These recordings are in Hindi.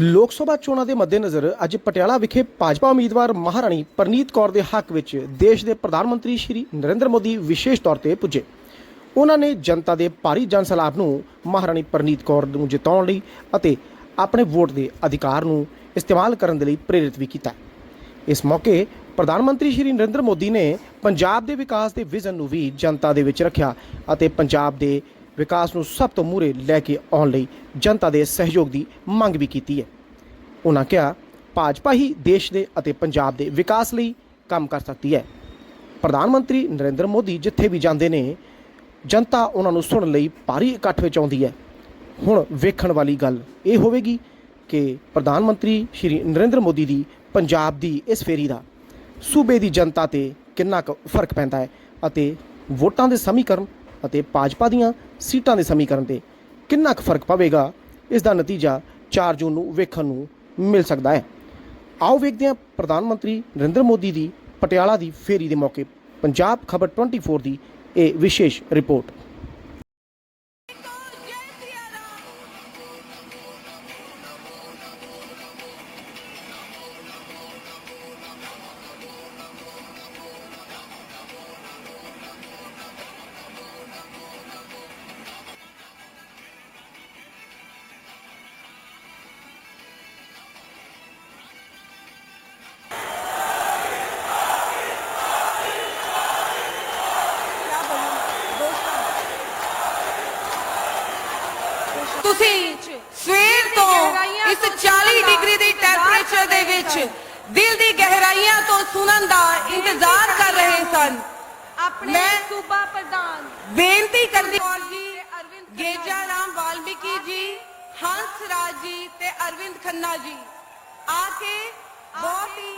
ਲੋਕ ਸਭਾ ਚੋਣਾਂ ਦੇ ਮੱਦੇਨਜ਼ਰ ਅੱਜ ਪਟਿਆਲਾ ਵਿਖੇ ਭਾਜਪਾ ਉਮੀਦਵਾਰ ਮਹਾਰਾਣੀ ਪਰਨੀਤ ਕੌਰ ਦੇ ਹੱਕ ਵਿੱਚ ਦੇਸ਼ ਦੇ ਪ੍ਰਧਾਨ ਮੰਤਰੀ ਸ਼੍ਰੀ ਨਰਿੰਦਰ ਮੋਦੀ ਵਿਸ਼ੇਸ਼ ਤੌਰ ਤੇ ਪੁੱਜੇ। ਉਹਨਾਂ ਨੇ ਜਨਤਾ ਦੇ ਭਾਰੀ ਜਨ ਸੈਲਾਬ ਨੂੰ ਮਹਾਰਾਣੀ ਪਰਨੀਤ ਕੌਰ ਨੂੰ ਜਿਤਾਉਣ ਲਈ ਅਤੇ ਆਪਣੇ ਵੋਟ ਦੇ ਅਧਿਕਾਰ ਨੂੰ ਇਸਤੇਮਾਲ ਕਰਨ ਦੇ ਲਈ ਪ੍ਰੇਰਿਤ ਵੀ ਕੀਤਾ। ਇਸ ਮੌਕੇ ਪ੍ਰਧਾਨ ਮੰਤਰੀ ਸ਼੍ਰੀ ਨਰਿੰਦਰ ਮੋਦੀ ਨੇ ਪੰਜਾਬ ਦੇ ਵਿਕਾਸ ਦੇ ਵਿਜ਼ਨ ਨੂੰ ਵੀ ਜਨਤਾ ਦੇ ਵਿੱਚ ਰੱਖਿਆ ਅਤੇ ਪੰਜਾਬ ਦੇ ਵਿਕਾਸ ਨੂੰ ਸਭ ਤੋਂ ਮੂਹਰੇ ਲੈ ਕੇ ਆਉਣ ਲਈ ਜਨਤਾ ਦੇ ਸਹਿਯੋਗ ਦੀ ਮੰਗ ਵੀ ਕੀਤੀ ਹੈ। ਉਹਨਾਂ ਕਿਹਾ ਭਾਜਪਾ ਹੀ ਦੇਸ਼ ਦੇ ਅਤੇ ਪੰਜਾਬ ਦੇ ਵਿਕਾਸ ਲਈ ਕੰਮ ਕਰ ਸਕਦੀ ਹੈ। ਪ੍ਰਧਾਨ ਮੰਤਰੀ ਨਰਿੰਦਰ ਮੋਦੀ ਜਿੱਥੇ ਵੀ ਜਾਂਦੇ ਨੇ ਜਨਤਾ ਉਹਨਾਂ ਨੂੰ ਸੁਣਨ ਲਈ ਭਾਰੀ ਇਕੱਠ ਵਿੱਚ ਆਉਂਦੀ ਹੈ। ਹੁਣ ਵੇਖਣ ਵਾਲੀ ਗੱਲ ਇਹ ਹੋਵੇਗੀ ਕਿ ਪ੍ਰਧਾਨ ਮੰਤਰੀ ਸ਼੍ਰੀ ਨਰਿੰਦਰ ਮੋਦੀ ਦੀ ਪੰਜਾਬ ਦੀ ਇਸ ਫੇਰੀ ਦਾ ਸੂਬੇ ਦੀ ਜਨਤਾ ਤੇ ਕਿੰਨਾ ਕੁ ਫਰਕ ਪੈਂਦਾ ਹੈ ਅਤੇ ਵੋਟਾਂ ਦੇ ਸਮੀਕਰਨ ਅਤੇ ਭਾਜਪਾ ਦੀਆਂ ਸੀਟਾਂ ਦੇ ਸਮੀਕਰਨ ਤੇ ਕਿੰਨਾ ਕੁ ਫਰਕ ਪਵੇਗਾ। ਇਸ ਦਾ ਨਤੀਜਾ 4 ਜੂਨ ਨੂੰ ਵੇਖਣ ਨੂੰ ਮਿਲ ਸਕਦਾ ਹੈ। ਆਓ ਵੇਖਦੇ ਹਾਂ ਪ੍ਰਧਾਨ ਮੰਤਰੀ ਨਰਿੰਦਰ ਮੋਦੀ ਦੀ ਪਟਿਆਲਾ ਦੀ ਫੇਰੀ ਦੇ ਮੌਕੇ ਪੰਜਾਬ ਖਬਰ 24 ਦੀ ਇਹ ਵਿਸ਼ੇਸ਼ ਰਿਪੋਰਟ। ਤੁਸੀਂ ਸਵੇਰ ਤੋਂ ਇਸ 40 ਡਿਗਰੀ ਦੀ ਟੈਂਪਰੇਚਰ ਦੇ ਵਿੱਚ ਦਿਲ ਦੀ ਗਹਿਰਾਈਆਂ ਤੋਂ ਸੁਣਨ ਦਾ ਇੰਤਜ਼ਾਰ ਕਰ ਰਹੇ ਸਨ। ਆਪਣੇ ਸੂਬਾ ਪ੍ਰਧਾਨ ਬੇਨਤੀ ਕਰਦੀ ਹਾਂ ਜੀ ਗੇਜਾ ਰਾਮ ਵਾਲਮੀਕੀ ਜੀ, ਹੰਸ ਰਾਜ ਜੀ ਤੇ ਅਰਵਿੰਦ ਖੰਨਾ ਜੀ ਆ ਕੇ ਬਹੁਤ ਹੀ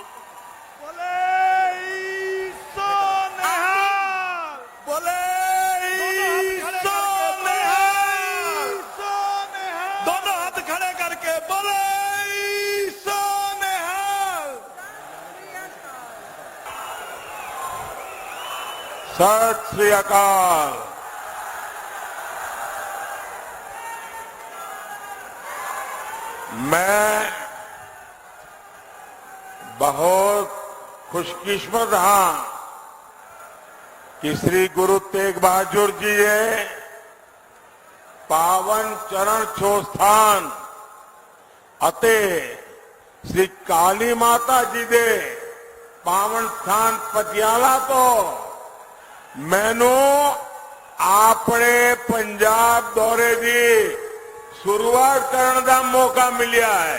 सत श्री अकाल। मैं बहुत खुशकिस्मत रहा कि श्री गुरु तेग बहादुर जी ने पावन चरण छो स्थान ਅਤੇ श्री काली माता जी दे पावन स्थान पटियाला तो मैनू अपने पंजाब दौरे की शुरुआत करने का मौका मिला है।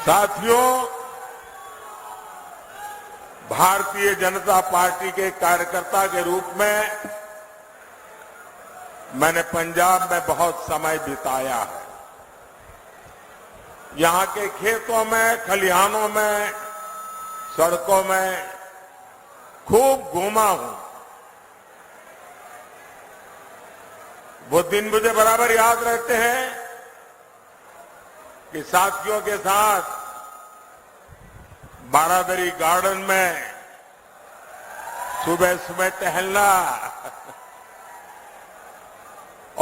साथियों, भारतीय जनता पार्टी के कार्यकर्ता के रूप में मैंने पंजाब में बहुत समय बिताया है। यहां के खेतों में, खलिहानों में, सड़कों में खूब घूमा हूं। वो दिन मुझे बराबर याद रहते हैं कि साथियों के साथ बारादरी गार्डन में सुबह सुबह टहलना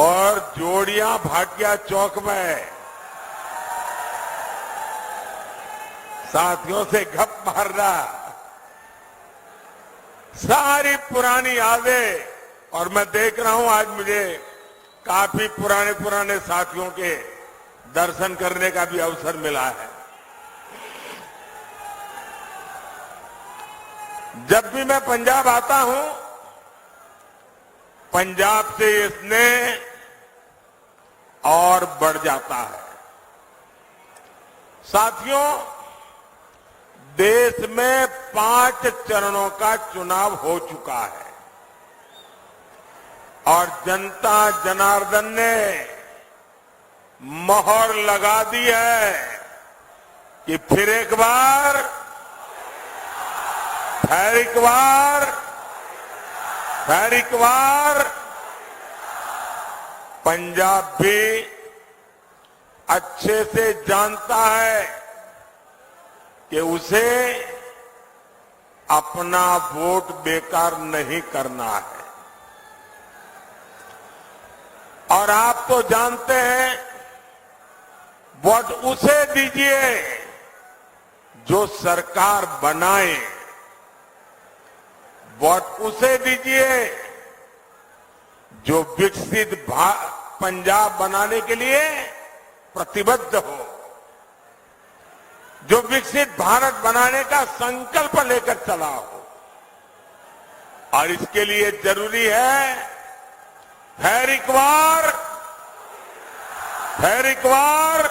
और जोड़ियां भाटिया चौक में साथियों से गप मारना, सारी पुरानी यादें। और मैं देख रहा हूं आज मुझे काफी पुराने साथियों के दर्शन करने का भी अवसर मिला है। जब भी मैं पंजाब आता हूं, पंजाब से ये स्नेह और बढ़ जाता है। साथियों, देश में 5 चरणों का चुनाव हो चुका है और जनता जनार्दन ने मोहर लगा दी है कि फिर एक बार पंजाब भी अच्छे से जानता है कि उसे अपना वोट बेकार नहीं करना है। और आप तो जानते हैं, वोट उसे दीजिए जो सरकार बनाए, वोट उसे दीजिए जो विकसित पंजाब बनाने के लिए प्रतिबद्ध हो, जो विकसित भारत बनाने का संकल्प लेकर चला हो। और इसके लिए जरूरी है, फिर एक बार, फिर एक बार,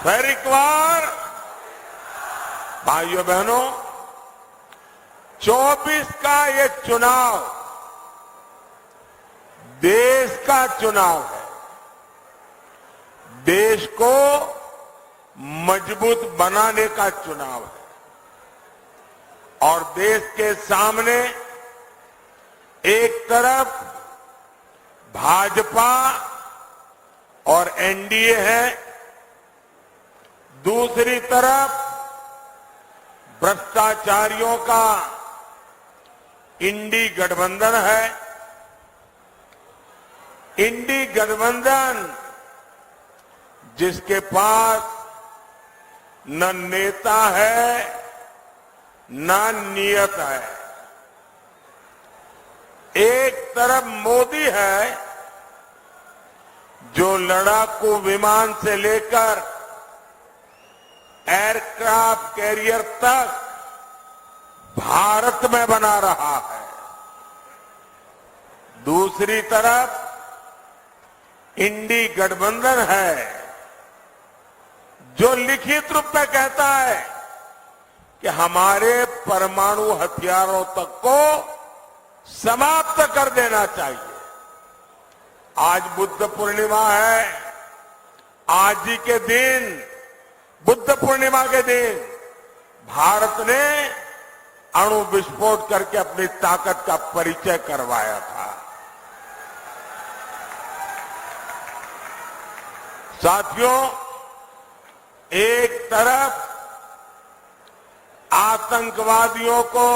फिर एक बार, भाइयों बहनों, 24 का ये चुनाव देश का चुनाव है। देश को मजबूत बनाने का चुनाव है और देश के सामने एक तरफ भाजपा और एनडीए है, दूसरी तरफ भ्रष्टाचारियों का इंडी गठबंधन है। इंडी गठबंधन जिसके पास न नेता है न नियत है। एक तरफ मोदी है जो लड़ाकू विमान से लेकर एयरक्राफ्ट कैरियर तक भारत में बना रहा है। दूसरी तरफ इंडी गठबंधन है जो लिखित रूप में कहता है कि हमारे परमाणु हथियारों तक को समाप्त कर देना चाहिए। आज बुद्ध पूर्णिमा है। आज ही के दिन, बुद्ध पूर्णिमा के दिन, भारत ने अणु विस्फोट करके अपनी ताकत का परिचय करवाया था। साथियों, एक तरफ आतंकवादियों को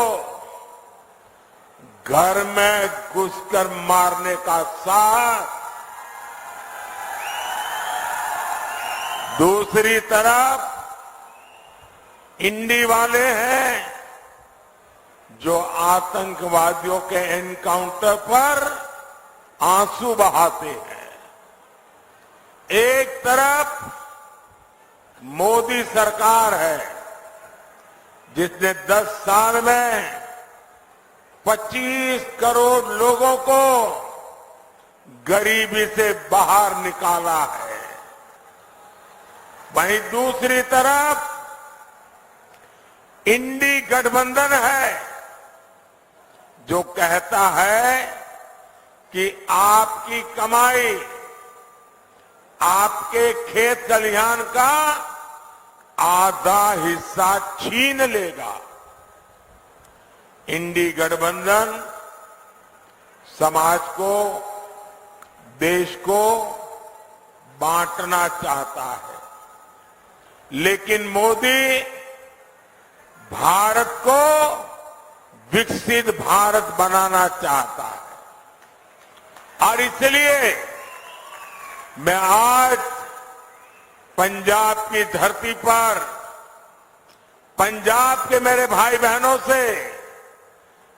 घर में घुसकर मारने का साथ, दूसरी तरफ इंडी वाले हैं जो आतंकवादियों के एनकाउंटर पर आंसू बहाते हैं। एक तरफ मोदी सरकार है जिसने 10 साल में 25 करोड़ लोगों को गरीबी से बाहर निकाला है। वहीं दूसरी तरफ इंडी गठबंधन है जो कहता है कि आपकी कमाई, आपके खेत खलिहान का आधा हिस्सा छीन लेगा। इंडी गठबंधन समाज को, देश को बांटना चाहता है, लेकिन मोदी भारत को विकसित भारत बनाना चाहता है। और इसलिए मैं आज पंजाब की धरती पर पंजाब के मेरे भाई बहनों से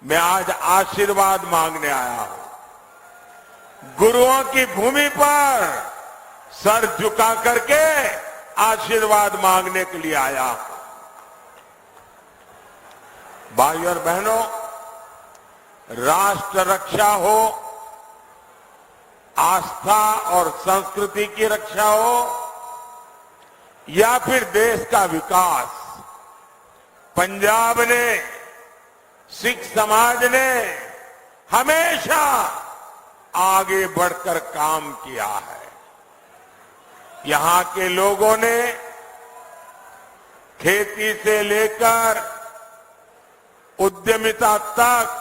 मैं आज आशीर्वाद मांगने आया हूं। गुरुओं की भूमि पर सर झुका करके आशीर्वाद मांगने के लिए आया हूं। भाई और बहनों, राष्ट्र रक्षा हो, आस्था और संस्कृति की रक्षा हो या फिर देश का विकास, पंजाब ने, सिख समाज ने हमेशा आगे बढ़कर काम किया है। यहां के लोगों ने खेती से लेकर उद्यमिता तक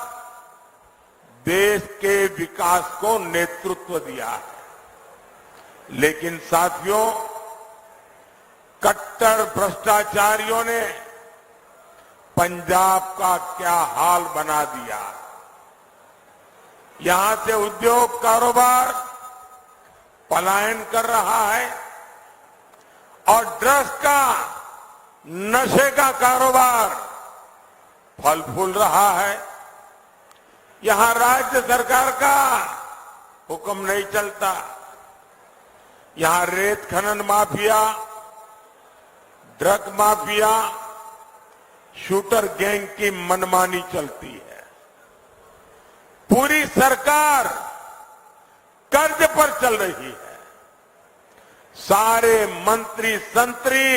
देश के विकास को नेतृत्व दिया है। लेकिन साथियों, कट्टर भ्रष्टाचारियों ने पंजाब का क्या हाल बना दिया। यहां से उद्योग, कारोबार पलायन कर रहा है और ड्रग्स का, नशे का कारोबार फल फूल रहा है। यहां राज्य सरकार का हुक्म नहीं चलता। यहां रेत खनन mafia, drug mafia, shooter gang की मनमानी चलती है। पूरी सरकार कर्ज पर चल रही है। सारे मंत्री संतरी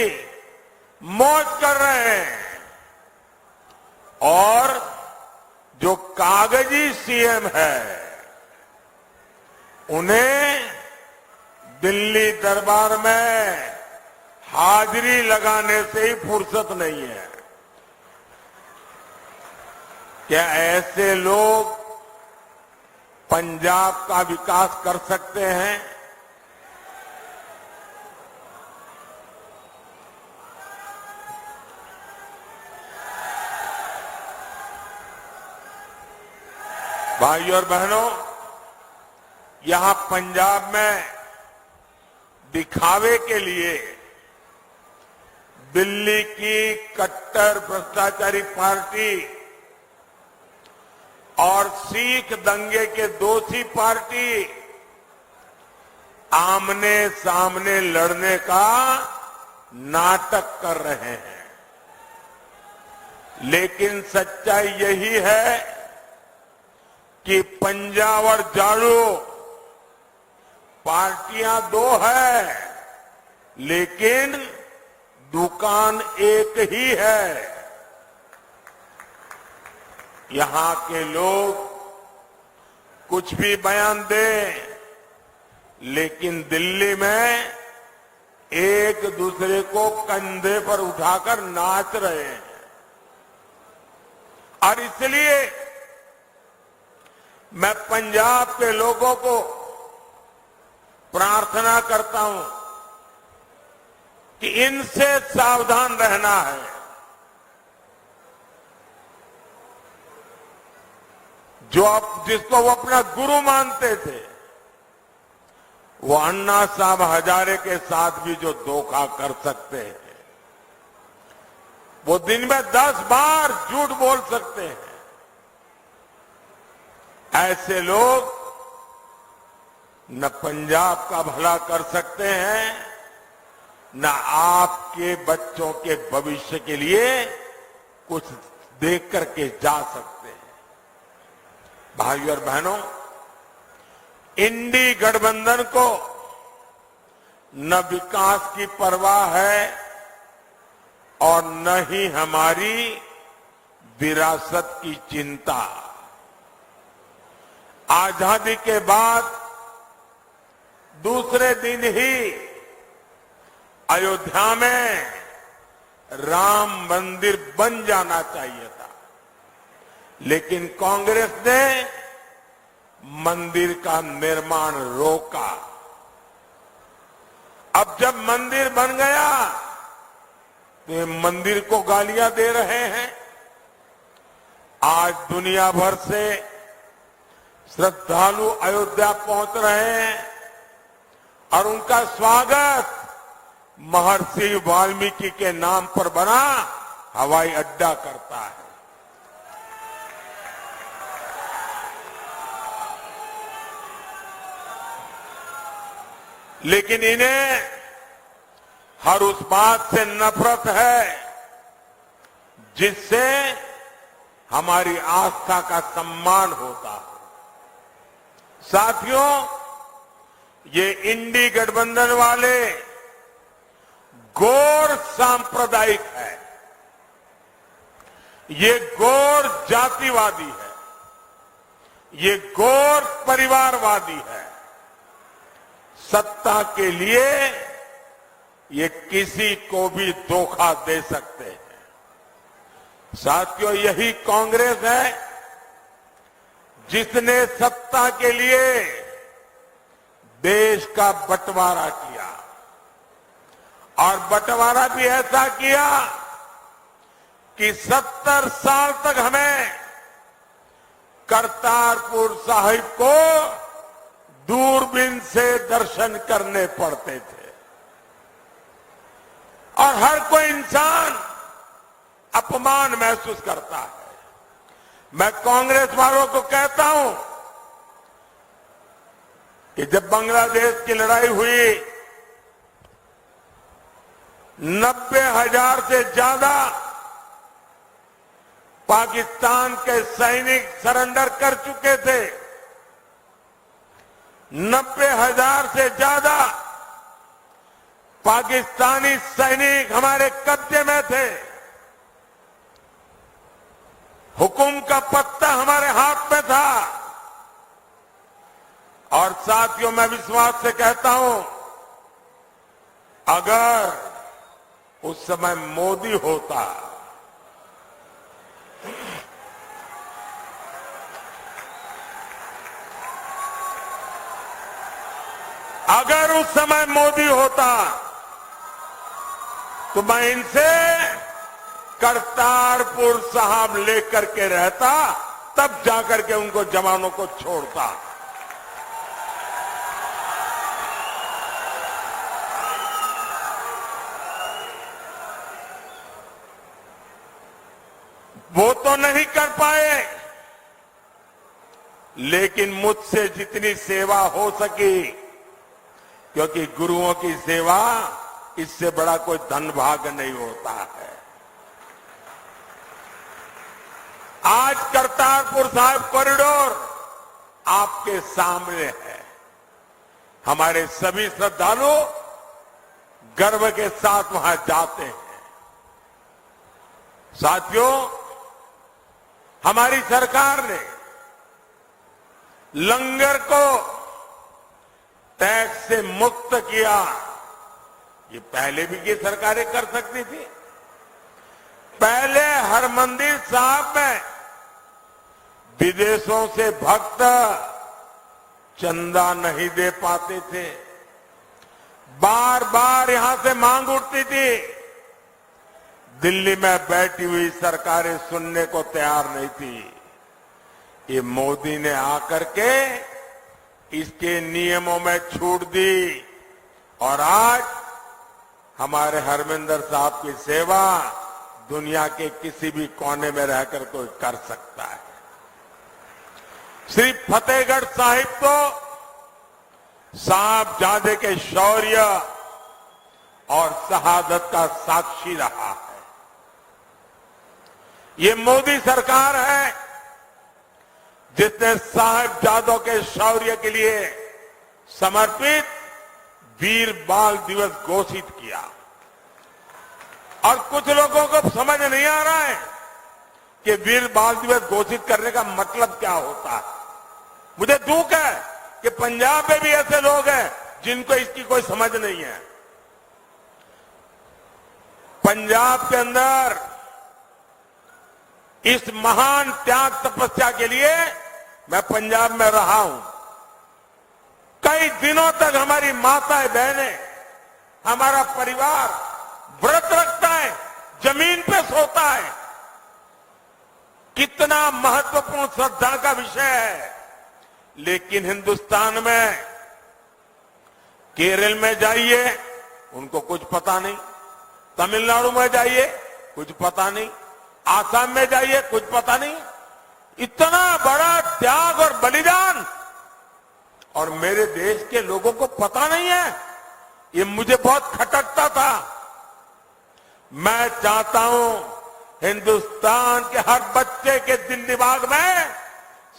मौज कर रहे हैं और जो कागजी सीएम है उन्हें दिल्ली दरबार में हाजिरी लगाने से ही फुर्सत नहीं है। क्या ऐसे लोग पंजाब का विकास कर सकते हैं? भाइयों और बहनों, यहां पंजाब में दिखावे के लिए दिल्ली की कट्टर भ्रष्टाचारी पार्टी और सिख दंगे के दोषी पार्टी आमने सामने लड़ने का नाटक कर रहे हैं। लेकिन सच्चाई यही है कि पंजाब और झाड़ू पार्टियां दो है, लेकिन दुकान एक ही है। यहां के लोग कुछ भी बयान दें, लेकिन दिल्ली में एक दूसरे को कंधे पर उठाकर नाच रहे हैं। और इसलिए मैं पंजाब के लोगों को प्रार्थना करता हूं कि इनसे सावधान रहना है। जिसको वो अपना गुरु मानते थे, वो अन्ना साहब हजारे के साथ भी जो धोखा कर सकते हैं, वो दिन में 10 बार झूठ बोल सकते हैं। ऐसे लोग न पंजाब का भला कर सकते हैं, न आपके बच्चों के भविष्य के लिए कुछ देख करके जा सकते हैं। भाइयों और बहनों, इंडी गठबंधन को न विकास की परवाह है और न ही हमारी विरासत की चिंता। आजादी के बाद दूसरे दिन ही अयोध्या में राम मंदिर बन जाना चाहिए था, लेकिन कांग्रेस ने मंदिर का निर्माण रोका। अब जब मंदिर बन गया तो ये मंदिर को गालियां दे रहे हैं। आज दुनिया भर से श्रद्धालु अयोध्या पहुंच रहे हैं और उनका स्वागत महर्षि वाल्मीकि के नाम पर बना हवाई अड्डा करता है। लेकिन इन्हें हर उस बात से नफरत है जिससे हमारी आस्था का सम्मान होता है। साथियों, ये इंडी गठबंधन वाले गौर सांप्रदायिक है, ये गौर जातिवादी है, ये गौर परिवारवादी है। सत्ता के लिए ये किसी को भी धोखा दे सकते हैं। साथियों, यही कांग्रेस है जिसने सत्ता के लिए देश का बंटवारा किया और बंटवारा भी ऐसा किया कि 70 साल तक हमें करतारपुर साहिब को दूरबीन से दर्शन करने पड़ते थे और हर कोई इंसान अपमान महसूस करता है। मैं कांग्रेस वालों को कहता हूं कि जब बांग्लादेश की लड़ाई हुई 90,000 से ज्यादा पाकिस्तान के सैनिक सरेंडर कर चुके थे। 90,000 से ज्यादा पाकिस्तानी सैनिक हमारे कब्जे में थे। हुकुम का पत्ता हमारे हाथ में था। और साथियों, मैं विश्वास से कहता हूं, अगर उस समय मोदी होता, अगर उस समय मोदी होता तो मैं इनसे करतारपुर साहब लेकर के रहता, तब जाकर के उनको जवानों को छोड़ता। वो तो नहीं कर पाए, लेकिन मुझसे जितनी सेवा हो सकी, क्योंकि गुरुओं की सेवा इससे बड़ा कोई धन भाग नहीं होता है। आज करतारपुर साहिब कॉरिडोर आपके सामने है। हमारे सभी श्रद्धालु गर्व के साथ वहां जाते हैं। साथियों, हमारी सरकार ने लंगर को टैक्स से मुक्त किया। ये पहले भी ये सरकारें कर सकती थी। पहले हरमंदिर साहब में विदेशों से भक्त चंदा नहीं दे पाते थे। बार बार यहां से मांग उठती थी। दिल्ली में बैठी हुई सरकारें सुनने को तैयार नहीं थी। ये मोदी ने आकर के इसके नियमों में छूट दी और आज हमारे हरमिंदर साहब की सेवा दुनिया के किसी भी कोने में रहकर कोई कर सकता है। श्री फतेहगढ़ साहिब तो साहबजादे के शौर्य और शहादत का साक्षी रहा है। ये मोदी सरकार है जिसने साहिबजादों के शौर्य के लिए समर्पित वीर बाल दिवस घोषित किया। और कुछ लोगों को समझ नहीं आ रहा है कि वीर बाल दिवस घोषित करने का मतलब क्या होता है। मुझे दुख है कि पंजाब में भी ऐसे लोग हैं जिनको इसकी कोई समझ नहीं है। पंजाब के अंदर इस महान त्याग तपस्या के लिए मैं पंजाब में रहा हूं। कई दिनों तक हमारी माताएं बहनें, हमारा परिवार व्रत रखता है, जमीन पे सोता है। कितना महत्वपूर्ण श्रद्धा का विषय है। लेकिन हिंदुस्तान में केरल में जाइए, उनको कुछ पता नहीं। तमिलनाडु में जाइए, कुछ पता नहीं। आसाम में जाइए, कुछ पता नहीं। इतना बड़ा त्याग और बलिदान और मेरे देश के लोगों को पता नहीं है। ये मुझे बहुत खटकता था। मैं चाहता हूं हिंदुस्तान के हर बच्चे के दिल दिमाग में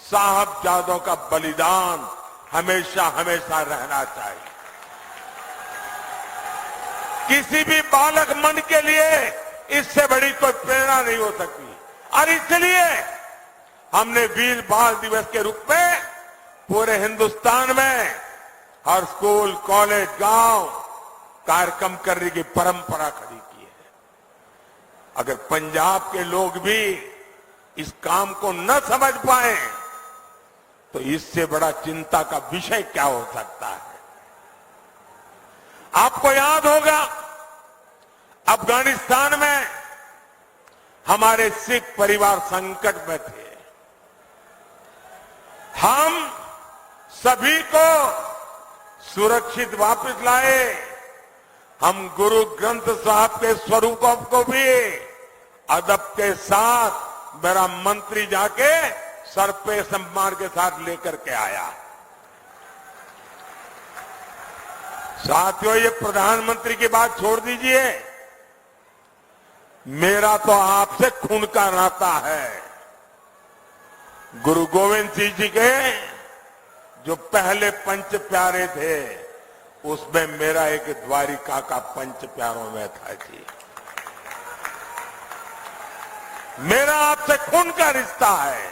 साहबजादों का बलिदान हमेशा हमेशा रहना चाहिए। किसी भी बालक मन के लिए इससे बड़ी कोई प्रेरणा नहीं हो सकती। और इसलिए हमने वीर बाल दिवस के रूप में पूरे हिंदुस्तान में हर स्कूल, कॉलेज, गांव कार्यक्रम करने की परंपरा खड़ी की है। अगर पंजाब के लोग भी इस काम को न समझ पाए तो इससे बड़ा चिंता का विषय क्या हो सकता है। आपको याद होगा अफगानिस्तान में हमारे सिख परिवार संकट में थे। हम सभी को सुरक्षित वापस लाए। हम गुरु ग्रंथ साहब के स्वरूपों को भी अदब के साथ मेरा मंत्री जाके सर पे सम्मान के साथ लेकर के आया। साथियों, ये प्रधानमंत्री की बात छोड़ दीजिए, मेरा तो आपसे खून का नाता है। गुरु गोविंद सिंह जी के जो पहले पंच प्यारे थे, उसमें मेरा एक द्वारिका का पंच प्यारों में था जी। मेरा आपसे खून का रिश्ता है।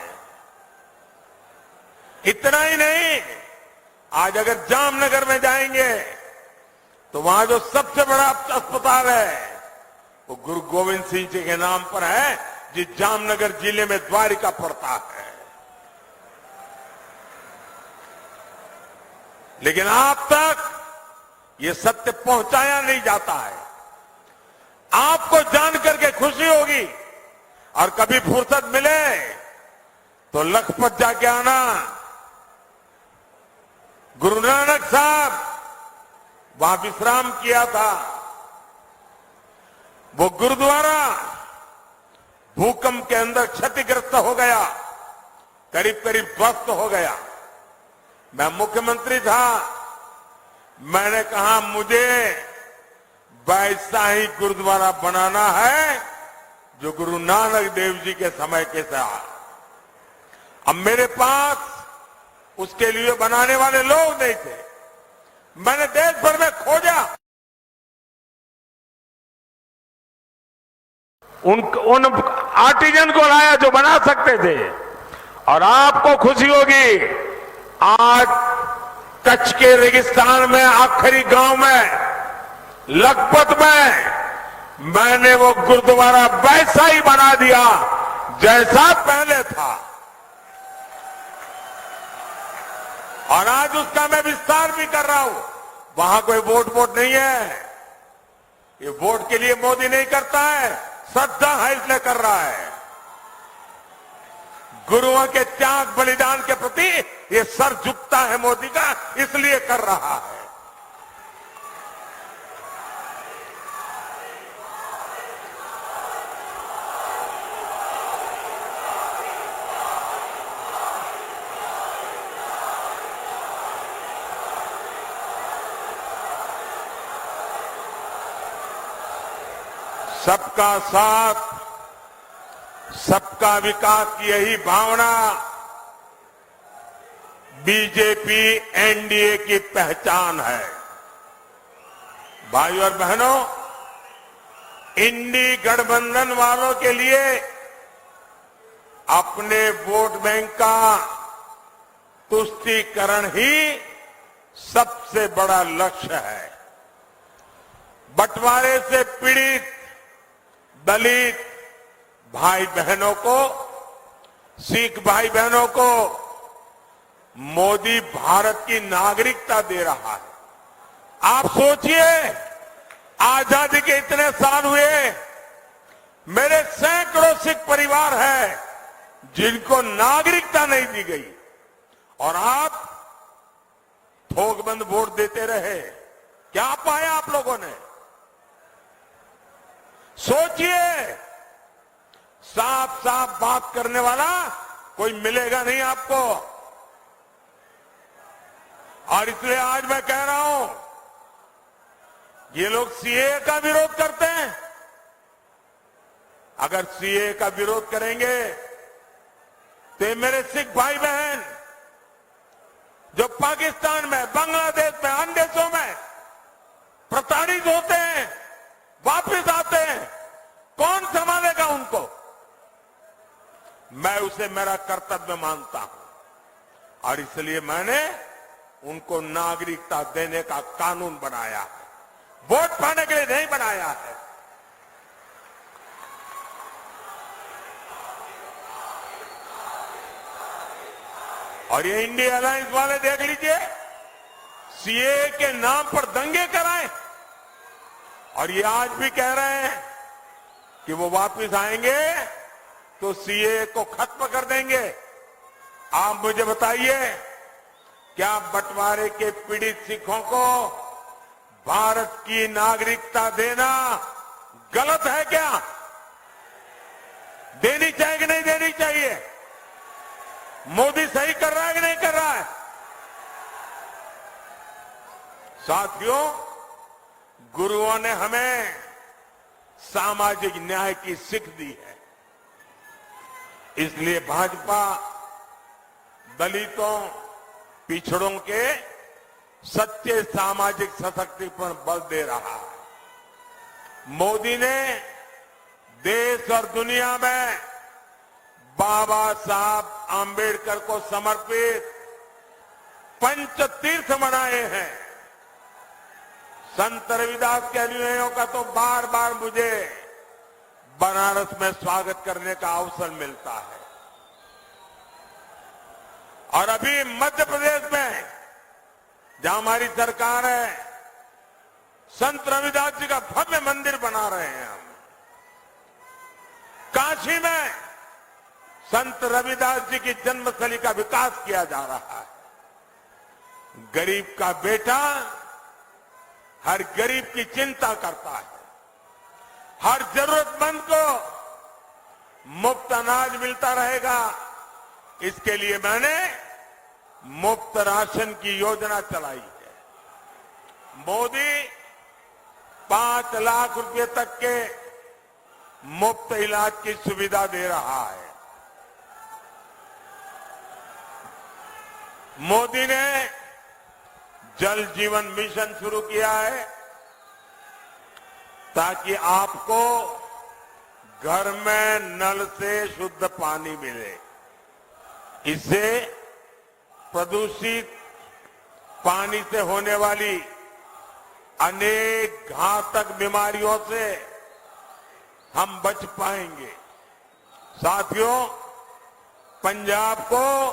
इतना ही नहीं, आज अगर जामनगर में जाएंगे तो वहां जो सबसे बड़ा अस्पताल है वो गुरु गोविंद सिंह जी के नाम पर है, जिस जामनगर जिले में द्वारिका पड़ता है। लेकिन आप तक ये सत्य पहुंचाया नहीं जाता है। आपको जान करके खुशी होगी और कभी फुर्सत मिले तो लखपत जाके आना। गुरु नानक साहब वहां विश्राम किया था। वो गुरुद्वारा भूकंप के अंदर क्षतिग्रस्त हो गया, करीब करीब ध्वस्त हो गया। मैं मुख्यमंत्री था, मैंने कहा मुझे वैसा ही गुरुद्वारा बनाना है जो गुरु नानक देव जी के समय के था। अब मेरे पास उसके लिए बनाने वाले लोग नहीं थे। मैंने देश भर में खोजा, उन आर्टिजन को लाया जो बना सकते थे। और आपको खुशी होगी, आज कच्छ के रेगिस्तान में आखिरी गांव में लखपत में मैंने वो गुरुद्वारा वैसा ही बना दिया जैसा पहले था। और आज उसका मैं विस्तार भी कर रहा हूं। वहां कोई वोट नहीं है। ये वोट के लिए मोदी नहीं करता है, श्रद्धा है इसलिए कर रहा है। गुरुओं के त्याग बलिदान के प्रति ये सर झुकता है मोदी का, इसलिए कर रहा है। सबका साथ, सबका विकास की यही भावना बीजेपी एनडीए की पहचान है। भाइयों और बहनों, इंडी गठबंधन वालों के लिए अपने वोट बैंक का तुष्टीकरण ही सबसे बड़ा लक्ष्य है। बंटवारे से पीड़ित दलित भाई बहनों को, सिख भाई बहनों को मोदी भारत की नागरिकता दे रहा है। आप सोचिए, आजादी के इतने साल हुए, मेरे सैकड़ों सिख परिवार हैं जिनको नागरिकता नहीं दी गई, और आप थोकबंद वोट देते रहे। क्या पाया आप लोगों ने? सोचिए, साफ साफ बात करने वाला कोई मिलेगा नहीं आपको। और इसलिए आज मैं कह रहा हूं, ये लोग सीए का विरोध करते हैं। अगर सीए का विरोध करेंगे तो ये मेरे सिख भाई बहन जो पाकिस्तान में, बांग्लादेश में, अन्य देशों में प्रताड़ित होते हैं, वापस आते हैं, कौन संभालेगा उनको? मैं उसे मेरा कर्तव्य मानता हूं और इसलिए मैंने उनको नागरिकता देने का कानून बनाया है। वोट पाने के लिए नहीं बनाया है। और ये इंडिया अलायंस वाले देख लीजिए, सीए के नाम पर दंगे कराएं और ये आज भी कह रहे हैं कि वो वापस आएंगे तो सीए को खत्म कर देंगे। आप मुझे बताइए, क्या बंटवारे के पीड़ित सिखों को भारत की नागरिकता देना गलत है क्या? देनी चाहिए कि नहीं देनी चाहिए? मोदी सही कर रहा है कि नहीं कर रहा है? साथियों, गुरुओं ने हमें सामाजिक न्याय की सीख दी है। इसलिए भाजपा दलितों, पिछड़ों के सच्चे सामाजिक सशक्तिकरण पर बल दे रहा है। मोदी ने देश और दुनिया में बाबा साहब आंबेडकर को समर्पित पंचतीर्थ बनाए हैं। संत रविदास के अनुयायियों का तो बार बार मुझे बनारस में स्वागत करने का अवसर मिलता है। और अभी मध्य प्रदेश में जहां हमारी सरकार है, संत रविदास जी का भव्य मंदिर बना रहे हैं हम। काशी में संत रविदास जी की जन्मस्थली का विकास किया जा रहा है। गरीब का बेटा हर गरीब की चिंता करता है। हर जरूरतमंद को मुफ्त अनाज मिलता रहेगा। इसके लिए मैंने मुफ्त राशन की योजना चलाई है। मोदी 5 लाख रुपए तक के मुफ्त इलाज की सुविधा दे रहा है। मोदी ने जल जीवन मिशन शुरू किया है ताकि आपको घर में नल से शुद्ध पानी मिले। इससे प्रदूषित पानी से होने वाली अनेक घातक बीमारियों से हम बच पाएंगे। साथियों, पंजाब को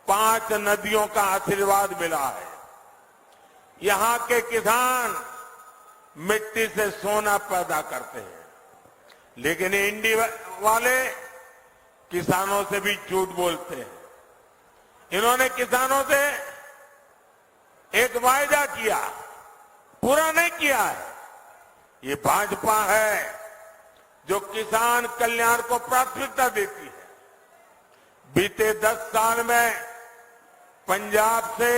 5 नदियों का आशीर्वाद मिला है। यहां के किसान मिट्टी से सोना पैदा करते हैं, लेकिन इंडिया वाले किसानों से भी झूठ बोलते हैं। इन्होंने किसानों से एक वायदा किया, पूरा नहीं किया है। ये भाजपा है जो किसान कल्याण को प्राथमिकता देती है। बीते 10 साल में पंजाब से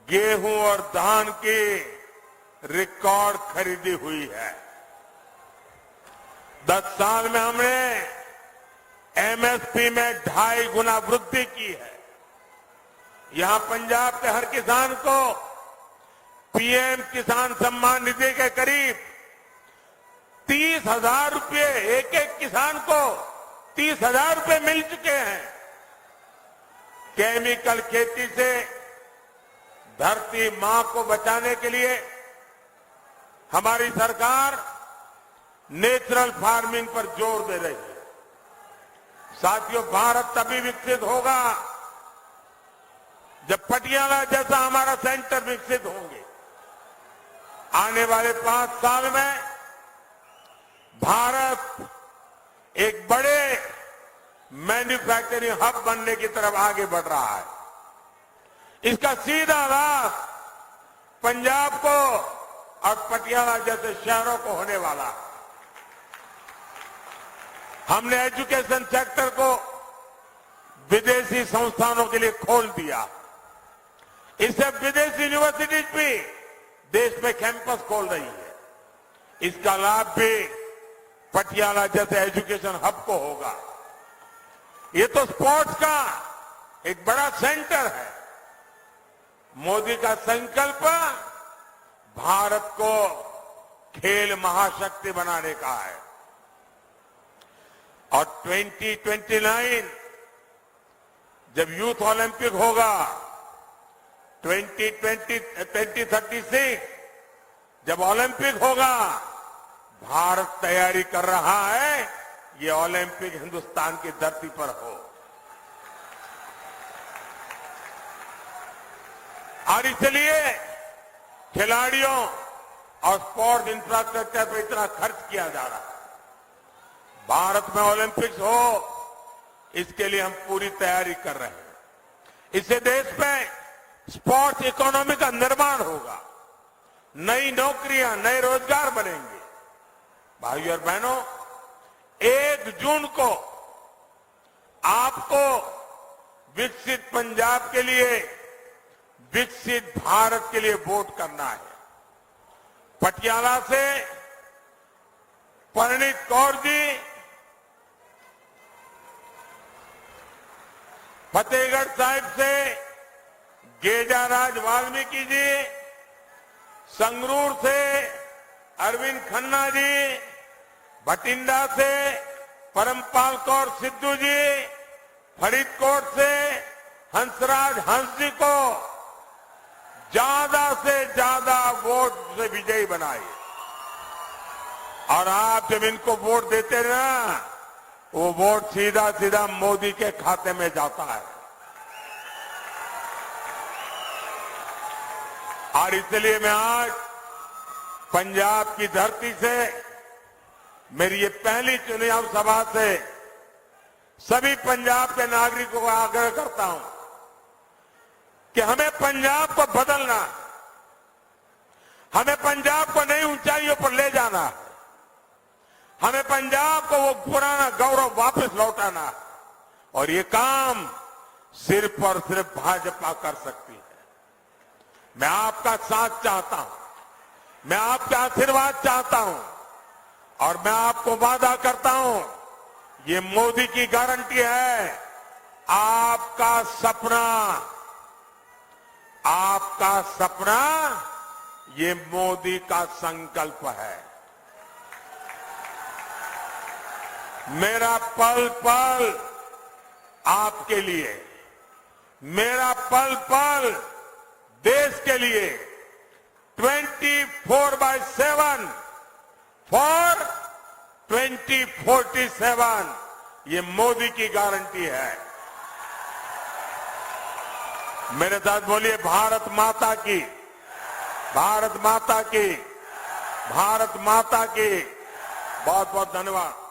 गेहूं और धान की रिकॉर्ड खरीदी हुई है। 10 साल में हमने एमएसपी में 2.5 गुना वृद्धि की है। यहां पंजाब के हर किसान को पीएम किसान सम्मान निधि के करीब 30,000 रुपये, एक किसान को 30,000 रुपये मिल चुके हैं। केमिकल खेती से धरती मां को बचाने के लिए हमारी सरकार नेचुरल फार्मिंग पर जोर दे रही है। साथियों, भारत तभी विकसित होगा जब पटियाला जैसा हमारा सेंटर विकसित होंगे। आने वाले 5 साल में भारत एक बड़े मैन्युफैक्चरिंग हब बनने की तरफ आगे बढ़ रहा है। इसका सीधा लाभ पंजाब को और पटियाला जैसे शहरों को होने वाला है। हमने एजुकेशन सेक्टर को विदेशी संस्थानों के लिए खोल दिया। इससे विदेशी यूनिवर्सिटीज भी देश में कैंपस खोल रही है। इसका लाभ भी पटियाला जैसे एजुकेशन हब को होगा। ये तो स्पोर्ट्स का एक बड़ा सेंटर है। मोदी का संकल्प भारत को खेल महाशक्ति बनाने का है और 2029 जब यूथ ओलंपिक होगा, 2036 जब ओलंपिक होगा, भारत तैयारी कर रहा है ये ओलंपिक हिंदुस्तान की धरती पर हो। और इसलिए खिलाड़ियों और स्पोर्ट्स इंफ्रास्ट्रक्चर पर इतना खर्च किया जा रहा है। भारत में ओलंपिक्स हो, इसके लिए हम पूरी तैयारी कर रहे हैं। इससे देश में स्पोर्ट्स इकोनॉमी का निर्माण होगा, नई नौकरियां, नए रोजगार बनेंगे। भाइयों और बहनों, 1 जून को आपको विकसित पंजाब के लिए, विकसित भारत के लिए वोट करना है। पटियाला से परनीत कौर जी, फतेहगढ़ साहिब से गेजाराज वाल्मीकि जी, संगरूर से अरविंद खन्ना जी, भटिंडा से परमपाल कौर सिद्धू जी, फरीदकोट से हंसराज हंस जी को ज्यादा से ज्यादा वोट से विजयी बनाए। और आप जब इनको वोट देते हैं ना, वो वोट सीधा सीधा मोदी के खाते में जाता है। और इसलिए मैं आज पंजाब की धरती से, मेरी ये पहली चुनाव सभा से सभी पंजाब के नागरिकों को आग्रह करता हूं कि हमें पंजाब को बदलना, हमें पंजाब को नई ऊंचाइयों पर ले जाना, हमें पंजाब को वो पुराना गौरव वापस लौटाना। और ये काम सिर्फ और सिर्फ भाजपा कर सकती है। मैं आपका साथ चाहता हूं, मैं आपका आशीर्वाद चाहता हूं, और मैं आपको वादा करता हूं, ये मोदी की गारंटी है, आपका सपना ये मोदी का संकल्प है। मेरा पल पल आपके लिए, मेरा पल पल देश के लिए, 24/7 फॉर 2047, ये मोदी की गारंटी है। मेरे साथ बोलिए, भारत माता की, भारत माता की, भारत माता की। बहुत बहुत धन्यवाद।